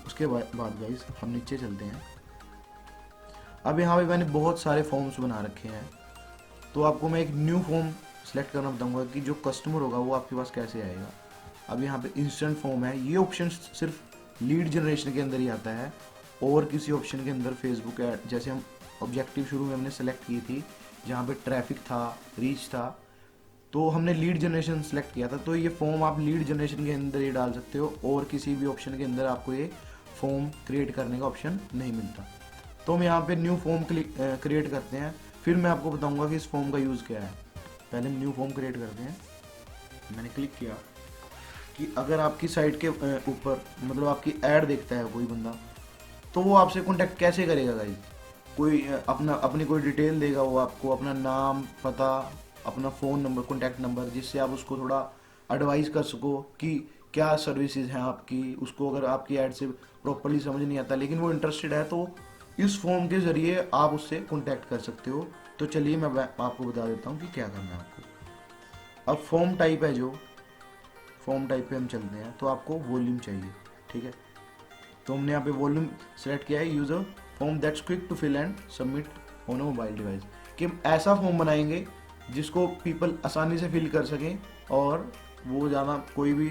उसके बाद गाइस हम नीचे चलते हैं। अब यहाँ पे मैंने बहुत सारे फॉर्म्स बना रखे हैं, तो आपको मैं एक न्यू फॉर्म सेलेक्ट करना बताऊंगा कि जो कस्टमर होगा वो आपके पास कैसे आएगा। अब यहाँ पे इंस्टेंट फॉर्म है, ये ऑप्शन सिर्फ लीड जनरेशन के अंदर ही आता है और किसी ऑप्शन के अंदर फेसबुक ऐड, जैसे हम ऑब्जेक्टिव शुरू में हमने सेलेक्ट की थी जहाँ पे ट्रैफिक था, रीच था, तो हमने लीड जनरेशन सेलेक्ट किया था। तो ये फॉर्म आप लीड जनरेशन के अंदर ही डाल सकते हो और किसी भी ऑप्शन के अंदर आपको ये फॉर्म क्रिएट करने का ऑप्शन नहीं मिलता। तो हम यहाँ पे न्यू फॉर्म क्रिएट करते हैं, फिर मैं आपको बताऊंगा कि इस फॉर्म का यूज़ क्या है। पहले न्यू फॉर्म क्रिएट करते हैं। मैंने क्लिक किया कि अगर आपकी साइट के ऊपर मतलब आपकी ऐड देखता है कोई बंदा तो वो आपसे कॉन्टैक्ट कैसे करेगा गाइज? कोई अपनी कोई डिटेल देगा वो आपको, अपना नाम, पता, अपना फ़ोन नंबर, कॉन्टैक्ट नंबर, जिससे आप उसको थोड़ा एडवाइस कर सको कि क्या सर्विसेज हैं आपकी। उसको अगर आपकी ऐड से प्रॉपरली समझ नहीं आता लेकिन वो इंटरेस्टेड है, तो इस फॉर्म के ज़रिए आप उससे कॉन्टैक्ट कर सकते हो। तो चलिए मैं आपको बता देता हूँ कि क्या करना है आपको। अब फॉर्म टाइप है, जो फॉर्म टाइप पे हम चलते हैं, तो आपको वॉल्यूम चाहिए, ठीक है। तो हमने यहाँ पे वॉल्यूम सेलेक्ट किया है, user form that's quick to fill and submit on a mobile device, कि हम ऐसा फॉर्म बनाएंगे जिसको पीपल आसानी से फिल कर सकें, और वो ज़्यादा कोई भी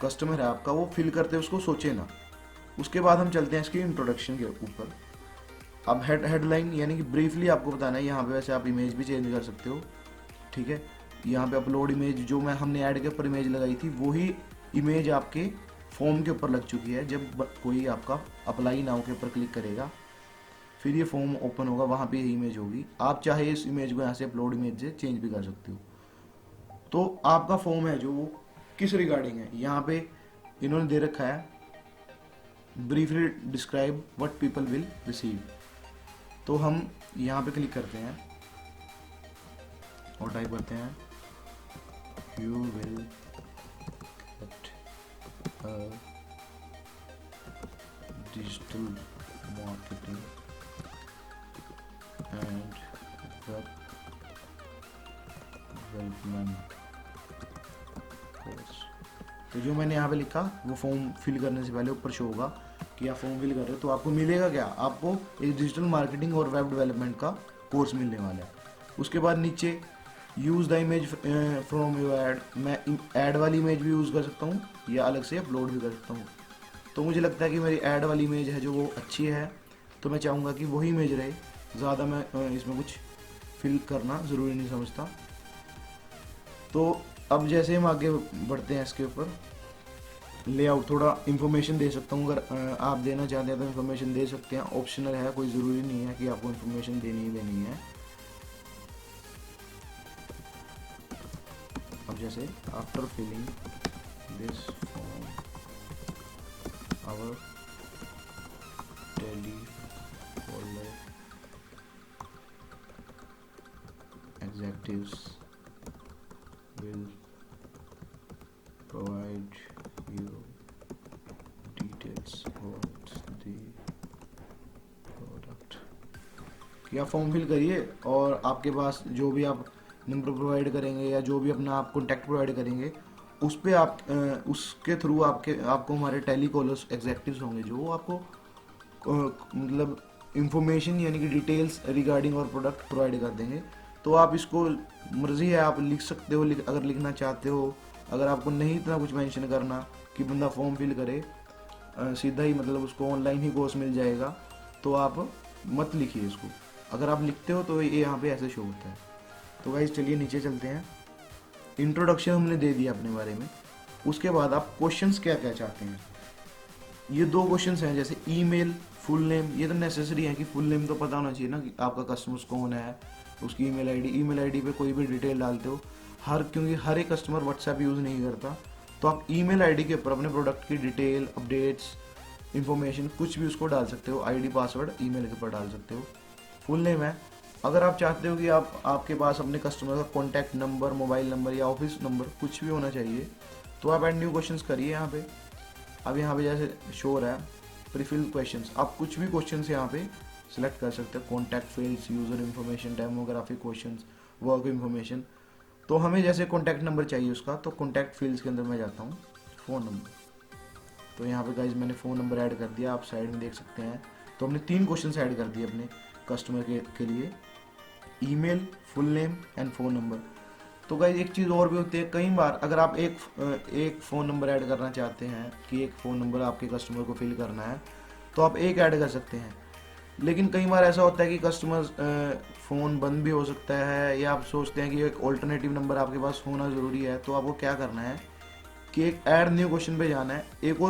कस्टमर है आपका वो फिल करते उसको सोचे ना। उसके बाद हम चलते हैं इसकी इंट्रोडक्शन के ऊपर। अब हेडलाइन यानी कि ब्रीफली आपको बताना है। यहाँ पे वैसे आप इमेज भी चेंज कर सकते हो, ठीक है। यहाँ पे अपलोड इमेज, जो हमने ऐड के ऊपर इमेज लगाई थी वही इमेज आपके फॉर्म के ऊपर लग चुकी है। जब कोई आपका अप्लाई नाउ के ऊपर क्लिक करेगा, फिर ये फॉर्म ओपन होगा, वहाँ पे ये इमेज होगी। आप चाहे इस इमेज को यहाँ से अपलोड इमेज से चेंज भी कर सकते हो। तो आपका फॉर्म है जो वो किस रिगार्डिंग है, यहाँ पे इन्होंने दे रखा है briefly describe what people will receive. तो हम यहाँ पे क्लिक करते हैं और टाइप करते हैं you will gate digital marketing and web development course. तो जो मैंने यहाँ पे लिखा वो फॉर्म फिल करने से पहले ऊपर शो होगा कि आप फॉर्म फिल कर रहे हो। तो आपको मिलेगा क्या, आपको एक डिजिटल मार्केटिंग और वेब डेवलपमेंट का कोर्स मिलने वाला है। उसके बाद नीचे use the image from your add, मैं ऐड वाली इमेज भी यूज़ कर सकता हूँ या अलग से अपलोड भी कर सकता हूँ। तो मुझे लगता है कि मेरी ऐड वाली इमेज है जो वो अच्छी है, तो मैं चाहूँगा कि वही इमेज रहे। ज़्यादा मैं इसमें कुछ फिल करना ज़रूरी नहीं समझता। तो अब जैसे हम आगे बढ़ते हैं इसके ऊपर, लेआउट थोड़ा इन्फॉर्मेशन दे सकता हूँ। अगर आप देना चाहते हैं तो इन्फॉर्मेशन दे सकते हैं, ऑप्शनल है, कोई ज़रूरी नहीं है कि आपको इन्फॉर्मेशन देनी ही देनी है। अब जैसे after filling this form our tele folder executives will provide you details about the product। कि आप फॉर्म फिल करिए और आपके पास जो भी आप नंबर प्रोवाइड करेंगे या जो भी अपना आप कॉन्टैक्ट प्रोवाइड करेंगे, उस पर आप उसके थ्रू आपको हमारे टेली कॉलर्स एग्जेक्टिव्स होंगे जो आपको मतलब इंफॉर्मेशन यानी कि डिटेल्स रिगार्डिंग और प्रोडक्ट प्रोवाइड कर देंगे। तो आप इसको मर्ज़ी है, आप लिख सकते हो अगर लिखना चाहते हो। अगर आपको नहीं इतना कुछ मेंशन करना कि बंदा फॉर्म फिल करे, सीधा ही मतलब उसको ऑनलाइन ही कोर्स मिल जाएगा, तो आप मत लिखिए इसको। अगर आप लिखते हो तो ये यहाँ पे ऐसे शो होता है। तो गाइस चलिए नीचे चलते हैं। इंट्रोडक्शन हमने दे दिया अपने बारे में। उसके बाद आप क्वेश्चंस क्या क्या चाहते हैं। ये 2 क्वेश्चंस हैं, जैसे ईमेल, फुल नेम। ये तो नेसेसरी है कि फुल नेम तो पता होना चाहिए ना कि आपका कस्टमर कौन है, उसकी ईमेल आईडी पे कोई भी डिटेल डालते हो क्योंकि हर एक कस्टमर व्हाट्सएप यूज़ नहीं करता। तो आप ईमेल आईडी के ऊपर अपने प्रोडक्ट की डिटेल, अपडेट्स, इन्फॉर्मेशन कुछ भी उसको डाल सकते हो। आईडी पासवर्ड ईमेल के ऊपर डाल सकते हो। फुल नेम है, अगर आप चाहते हो कि आपके पास अपने कस्टमर का कॉन्टैक्ट नंबर, मोबाइल नंबर या ऑफिस नंबर कुछ भी होना चाहिए, तो आप ऐड न्यू क्वेश्चंस करिए यहाँ पे। अब यहाँ पे जैसे शो रहा है प्रीफिल क्वेश्चंस, आप कुछ भी क्वेश्चंस यहाँ पे सिलेक्ट कर सकते हो। Contact fields, user information, demographic questions, work information. तो हमें जैसे कॉन्टैक्ट नंबर चाहिए उसका, तो कॉन्टैक्ट फील्ड्स के अंदर मैं जाता हूँ फ़ोन नंबर। तो यहाँ पे गाइज मैंने फ़ोन नंबर ऐड कर दिया, आप साइड में देख सकते हैं। तो हमने 3 क्वेश्चंस ऐड कर दिए अपने कस्टमर के लिए, email, full name and phone number. तो गाइज एक चीज़ और भी होती है, कई बार अगर आप एक फ़ोन नंबर ऐड करना चाहते हैं कि एक फ़ोन नंबर आपके कस्टमर को फिल करना है, तो आप एक ऐड कर सकते हैं। लेकिन कई बार ऐसा होता है कि कस्टमर फ़ोन बंद भी हो सकता है, या आप सोचते हैं कि एक ऑल्टरनेटिव नंबर आपके पास होना ज़रूरी है। तो आपको क्या करना है कि एक ऐड न्यू क्वेश्चन पे जाना है, एक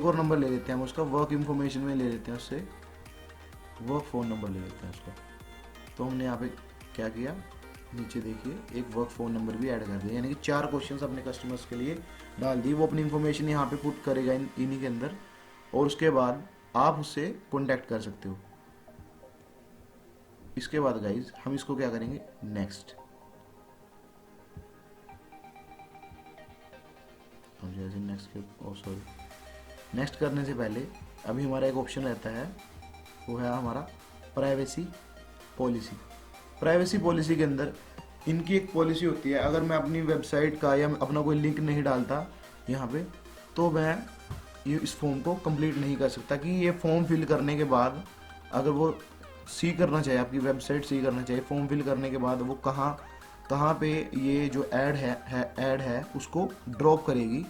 और नंबर ले लेते हैं हम उसका, वर्क इन्फॉर्मेशन में ले लेते हैं उससे, वर्क फ़ोन नंबर ले लेते हैं उसका। तो हमने यहाँ पे क्या किया, नीचे देखिए एक वर्क फ़ोन नंबर भी ऐड कर दिया, यानी कि 4 क्वेश्चंस अपने कस्टमर्स के लिए डाल दिए। वो अपनी इन्फॉर्मेशन यहाँ पे पुट करेगा इन्हीं के अंदर। और उसके बाद आप उससे कॉन्टैक्ट कर सकते हो। इसके बाद गाइज हम इसको क्या करेंगे, नेक्स्ट। हम जैसे नेक्स्ट के सॉरी नेक्स्ट करने से पहले अभी हमारा एक ऑप्शन रहता है, वो है हमारा प्राइवेसी पॉलिसी। प्राइवेसी पॉलिसी के अंदर इनकी एक पॉलिसी होती है, अगर मैं अपनी वेबसाइट का या अपना कोई लिंक नहीं डालता यहाँ पे, तो मैं ये इस फॉर्म को कंप्लीट नहीं कर सकता। कि ये फॉर्म फिल करने के बाद अगर वो सी करना चाहिए, आपकी वेबसाइट सी करना चाहिए, फॉर्म फिल करने के बाद वो कहाँ पे ये जो ऐड है उसको ड्रॉप करेगी,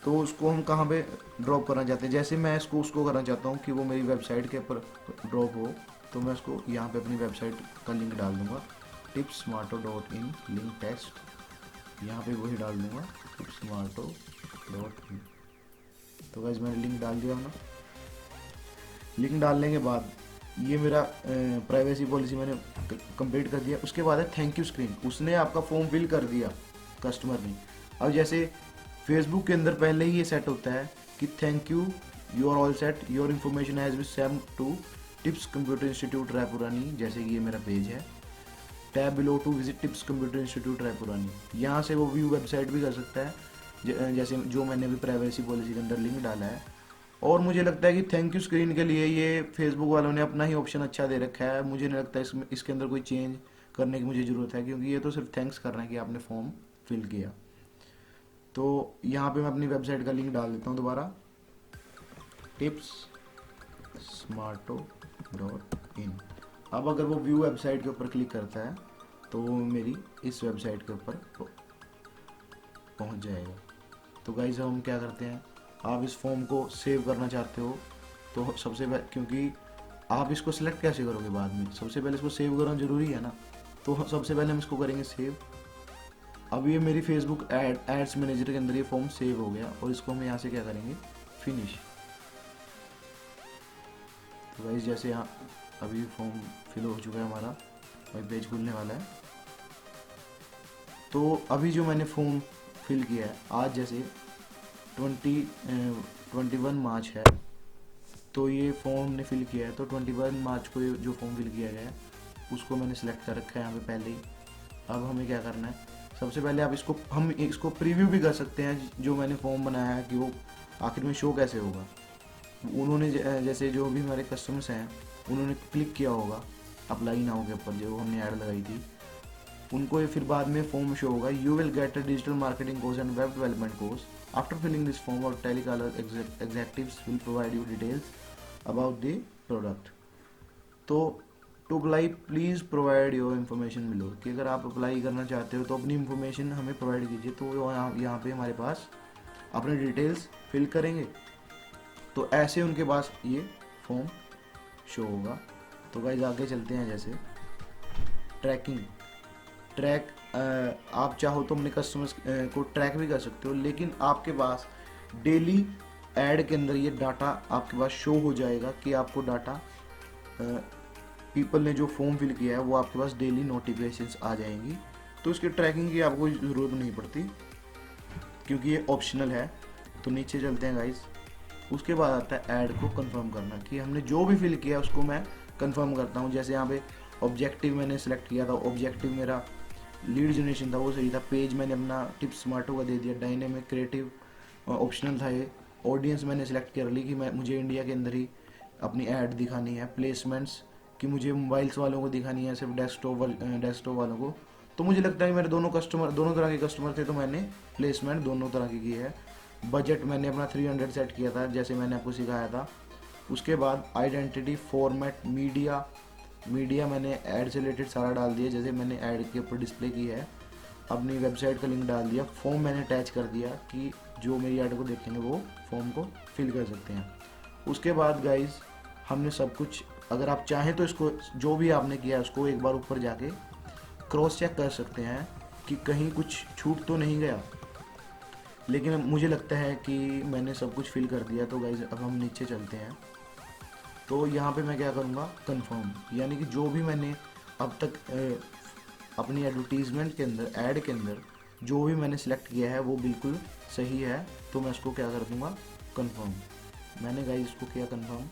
तो उसको हम कहाँ पे ड्रॉप करना चाहते हैं। जैसे मैं इसको उसको करना चाहता हूँ कि वो मेरी वेबसाइट के ऊपर ड्रॉप हो, तो मैं उसको यहाँ पे अपनी वेबसाइट का लिंक डाल दूँगा, tipsmarto.in लिंक टेस्ट, यहाँ पे वही डाल दूँगा tipsmarto.in। तो गाइस मैंने लिंक डाल दिया ना। लिंक डालने के बाद ये मेरा प्राइवेसी पॉलिसी मैंने कंप्लीट कर दिया। उसके बाद है थैंक यू स्क्रीन, उसने आपका फॉर्म फिल कर दिया कस्टमर ने। अब जैसे फेसबुक के अंदर पहले ही ये सेट होता है कि thank you, you are all set, your information has been send to tips computer institute Raipurani, जैसे कि ये मेरा पेज है। Tab below to visit tips computer institute Raipurani, यहाँ से वो व्यू वेबसाइट भी कर सकता है, जैसे जो मैंने भी प्राइवेसी पॉलिसी के अंदर लिंक डाला है। और मुझे लगता है कि थैंक यू स्क्रीन के लिए ये फेसबुक वालों ने अपना ही ऑप्शन अच्छा दे रखा है। मुझे नहीं लगता इसके अंदर कोई चेंज करने की मुझे ज़रूरत है, क्योंकि ये तो सिर्फ थैंक्स कर रहे हैं कि आपने फॉर्म फिल किया। तो यहाँ पे मैं अपनी वेबसाइट का लिंक डाल देता हूँ दोबारा, tipsmarto.in। अब अगर वो व्यू वेबसाइट के ऊपर क्लिक करता है तो वो मेरी इस वेबसाइट के ऊपर पहुँच जाएगा। तो गाइस हम क्या करते हैं, आप इस फॉर्म को सेव करना चाहते हो तो सबसे पहले, क्योंकि आप इसको सिलेक्ट कैसे करोगे बाद में, सबसे पहले इसको सेव करना जरूरी है ना। तो सबसे पहले हम इसको करेंगे सेव। अब ये मेरी फेसबुक एड्स मैनेजर के अंदर ये फॉर्म सेव हो गया, और इसको हम यहाँ से क्या करेंगे, फिनिश। तो गाइस जैसे यहाँ अभी फॉर्म फिल हो चुका है हमारा, वेब पेज खुलने वाला है। तो अभी जो मैंने फॉर्म फिल किया है, आज जैसे 21 मार्च है, तो ये फॉर्म ने फिल किया है, तो 21 मार्च को जो फॉर्म फिल किया गया है उसको मैंने सेलेक्ट कर रखा है यहाँ पे पहले ही। अब हमें क्या करना है, सबसे पहले हम इसको प्रीव्यू भी कर सकते हैं, जो मैंने फॉर्म बनाया है कि वो आखिर में शो कैसे होगा। उन्होंने जैसे जो भी हमारे कस्टमर्स हैं उन्होंने क्लिक किया होगा अप्लाई नाउ के ऊपर, जो हमने ऐड लगाई थी, उनको ये फिर बाद में फॉर्म शो होगा, you will get a digital marketing course and web development course after filling this form, और telecaller executives will provide you details about the product. तो to apply please provide your information below, कि अगर आप apply करना चाहते हो तो अपनी इन्फॉर्मेशन हमें प्रोवाइड कीजिए। तो यहाँ पे हमारे पास अपने डिटेल्स फिल करेंगे, तो ऐसे उनके पास ये फॉर्म शो होगा। तो गाइस आगे चलते हैं। जैसे ट्रैक आप चाहो तो अपने कस्टमर्स को ट्रैक भी कर सकते हो, लेकिन आपके पास डेली ऐड के अंदर ये डाटा आपके पास शो हो जाएगा कि आपको डाटा पीपल ने जो फॉर्म फिल किया है वो आपके पास डेली नोटिफिकेशंस आ जाएंगी। तो इसके ट्रैकिंग की आपको ज़रूरत नहीं पड़ती, क्योंकि ये ऑप्शनल है। तो नीचे चलते हैं गाइस। उसके बाद आता है ऐड को कंफर्म करना, कि हमने जो भी फिल किया उसको मैं कंफर्म करता हूँ। जैसे यहाँ पे ऑब्जेक्टिव मैंने सेलेक्ट किया था, ऑब्जेक्टिव मेरा लीड जनरेशन था, वो सही था। पेज मैंने अपना टिप्स स्मार्टो का दे दिया, डायनेमिक क्रिएटिव ऑप्शनल था ये। ऑडियंस मैंने सेलेक्ट कर ली कि मुझे इंडिया के अंदर ही अपनी ऐड दिखानी है। प्लेसमेंट्स कि मुझे मोबाइल्स वालों को दिखानी है, सिर्फ डेस्कटॉप वालों को। तो मुझे लगता है मेरे दोनों तरह के कस्टमर थे, तो मैंने प्लेसमेंट दोनों तरह की है। बजट मैंने अपना 300 सेट किया था, जैसे मैंने आपको सिखाया था। उसके बाद आइडेंटिटी, फॉर्मेट, मीडिया मैंने ऐड से रिलेटेड सारा डाल दिया, जैसे मैंने ऐड के ऊपर डिस्प्ले की है। अपनी वेबसाइट का लिंक डाल दिया। फॉर्म मैंने अटैच कर दिया कि जो मेरी ऐड को देखेंगे वो फॉर्म को फिल कर सकते हैं। उसके बाद गाइज हमने सब कुछ, अगर आप चाहें तो इसको जो भी आपने किया उसको एक बार ऊपर जाके क्रॉस चेक कर सकते हैं कि कहीं कुछ छूट तो नहीं गया, लेकिन मुझे लगता है कि मैंने सब कुछ फिल कर दिया। तो गाइज अब हम नीचे चलते हैं। तो यहाँ पे मैं क्या करूँगा, कंफर्म, यानी कि जो भी मैंने अब तक अपनी एडवर्टीज़मेंट के अंदर, ऐड के अंदर जो भी मैंने सेलेक्ट किया है वो बिल्कुल सही है, तो मैं उसको क्या कर दूँगा, कंफर्म। मैंने गाइस इसको किया कंफर्म।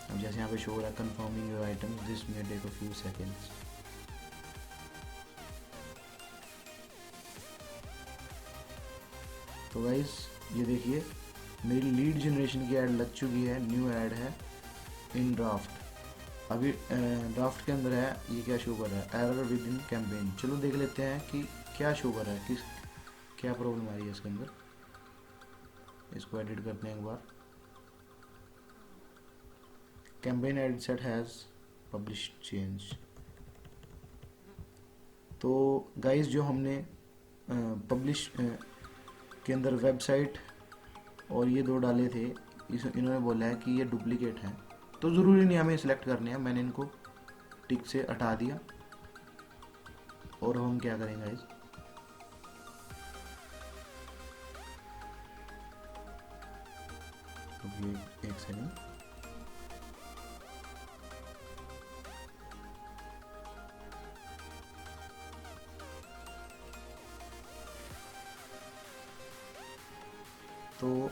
अब जैसे यहाँ पे शो हो रहा है confirming your item, this may take a few seconds. तो गाइस ये देखिए मेरी लीड जनरेशन की ऐड लग चुकी है, न्यू ऐड है इन ड्राफ्ट। अभी ड्राफ्ट के अंदर है, ये क्या शो कर रहा है, एरर विद इन कैंपेन। चलो देख लेते हैं कि क्या शो कर रहा है, किस क्या प्रॉब्लम आ रही है इसके अंदर। इसको एडिट करते हैं एक बार। Campaign ad set has publish change. तो गाइस जो हमने पब्लिश के अंदर वेबसाइट और ये दो डाले थे, इन्होंने बोला है कि ये डुप्लीकेट है, तो ज़रूरी नहीं हमें सिलेक्ट करने हैं। मैंने इनको टिक से हटा दिया। और हम क्या करेंगे गाइस, एक सेकेंड। तो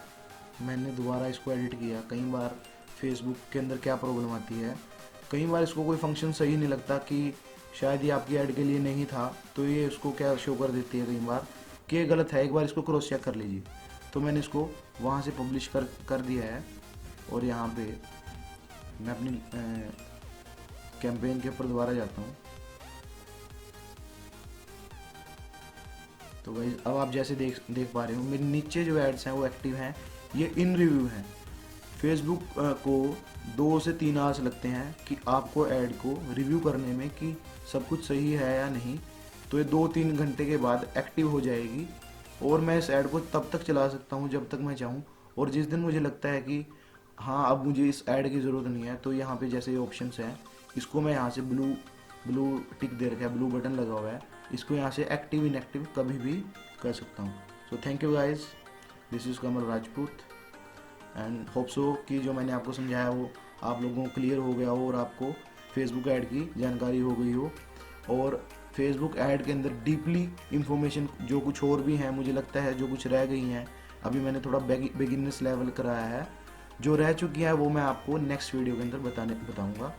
मैंने दोबारा इसको एडिट किया। कई बार फेसबुक के अंदर क्या प्रॉब्लम आती है, कई बार इसको कोई फंक्शन सही नहीं लगता कि शायद ये आपकी ऐड के लिए नहीं था, तो ये इसको क्या शो कर देती है कई बार कि ये गलत है, एक बार इसको क्रॉस चेक कर लीजिए। तो मैंने इसको वहाँ से पब्लिश कर दिया है। और यहाँ पे मैं अपनी कैंपेन के ऊपर दोबारा जाता हूँ। तो गाइस अब आप जैसे देख पा रहे हो मेरे नीचे जो एड्स हैं वो एक्टिव हैं, ये इन रिव्यू हैं। फेसबुक को 2 से 3 आवर्स लगते हैं कि आपको ऐड को रिव्यू करने में कि सब कुछ सही है या नहीं। तो ये 2-3 घंटे के बाद एक्टिव हो जाएगी और मैं इस ऐड को तब तक चला सकता हूँ जब तक मैं चाहूँ। और जिस दिन मुझे लगता है कि हाँ अब मुझे इस ऐड की ज़रूरत नहीं है, तो यहाँ पे जैसे ये ऑप्शंस हैं, इसको मैं यहाँ से ब्लू टिक दे रखा है, ब्लू बटन लगा हुआ है, इसको यहाँ से एक्टिव इनएक्टिव कभी भी कर सकता हूँ। So thank you guys, this is Kamal Rajput and hope so कि जो मैंने आपको समझाया वो आप लोगों को क्लियर हो गया हो और आपको फेसबुक ऐड की जानकारी हो गई हो। और फेसबुक ऐड के अंदर डीपली इंफॉर्मेशन जो कुछ और भी हैं, मुझे लगता है जो कुछ रह गई हैं, अभी मैंने थोड़ा बिगिनर्स लेवल कराया है, जो रह चुकी है वो मैं आपको नेक्स्ट वीडियो के अंदर बताऊंगा।